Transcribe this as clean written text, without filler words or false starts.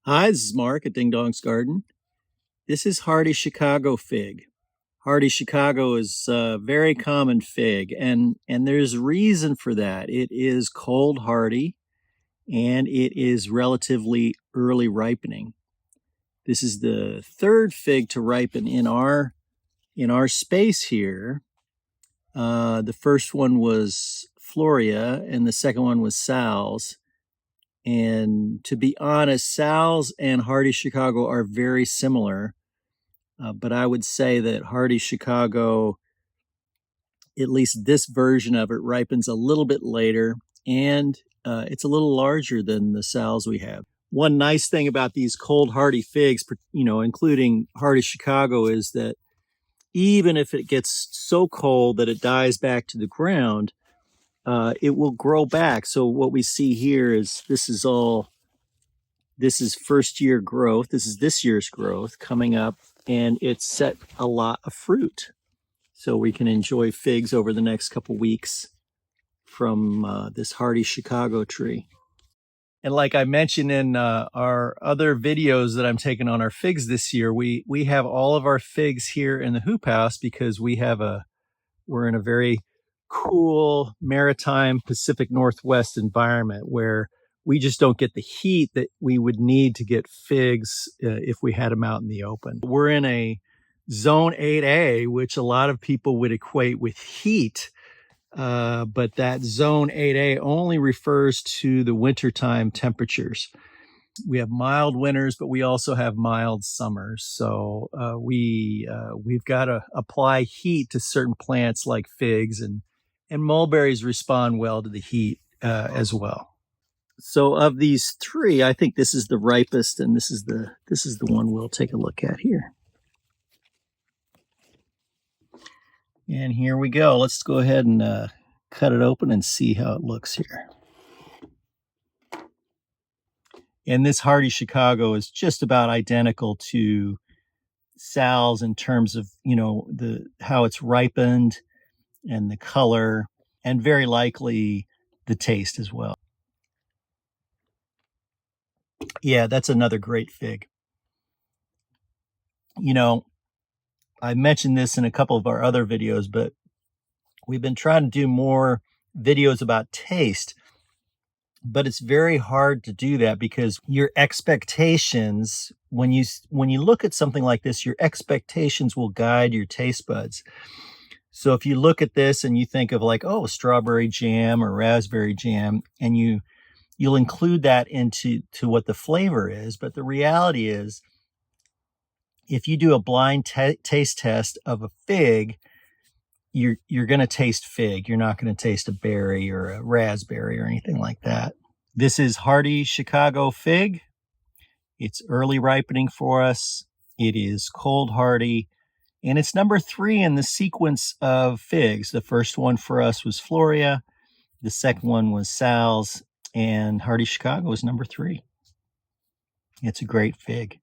Hi, this is Mark at Ding Dong's Garden. This is hardy Chicago fig. Hardy Chicago is a very common fig, and there's reason for that. It is cold hardy, and it is relatively early ripening. This is the third fig to ripen in our space here. The first one was Floria, and the second one was Sal's. And to be honest, Sal's and hardy Chicago are very similar. But I would say that hardy Chicago, at least this version of it, ripens a little bit later, and it's a little larger than the Sal's we have. One nice thing about these cold hardy figs, including hardy Chicago, is that even if it gets so cold that it dies back to the ground, it will grow back. So what we see here is this is first year growth. This is this year's growth coming up, and it's set a lot of fruit. So we can enjoy figs over the next couple weeks from this hardy Chicago tree. And like I mentioned in our other videos that I'm taking on our figs this year, we have all of our figs here in the hoop house because we're in a very cool maritime Pacific Northwest environment where we just don't get the heat that we would need to get figs if we had them out in the open. We're in a zone 8A, which a lot of people would equate with heat. But that zone 8A only refers to the wintertime temperatures. We have mild winters, but we also have mild summers. So we've got to apply heat to certain plants like figs, and mulberries respond well to the heat as well. So of these three, I think this is the ripest, and this is the one we'll take a look at here. And here we go. Let's go ahead and cut it open and see how it looks here. And this hardy Chicago is just about identical to Sal's in terms of, how it's ripened and the color, and very likely the taste as well. Yeah, that's another great fig. I mentioned this in a couple of our other videos, but we've been trying to do more videos about taste, but it's very hard to do that because your expectations, when you look at something like this, your expectations will guide your taste buds. So if you look at this and you think of like, oh, strawberry jam or raspberry jam, and you'll include that into what the flavor is, but the reality is, if you do a blind taste test of a fig, you're going to taste fig. You're not going to taste a berry or a raspberry or anything like that. This is hardy Chicago fig. It's early ripening for us. It is cold hardy, and it's number 3 in the sequence of figs. The first one for us was Floria. The second one was Sal's, and hardy Chicago is number 3. It's a great fig.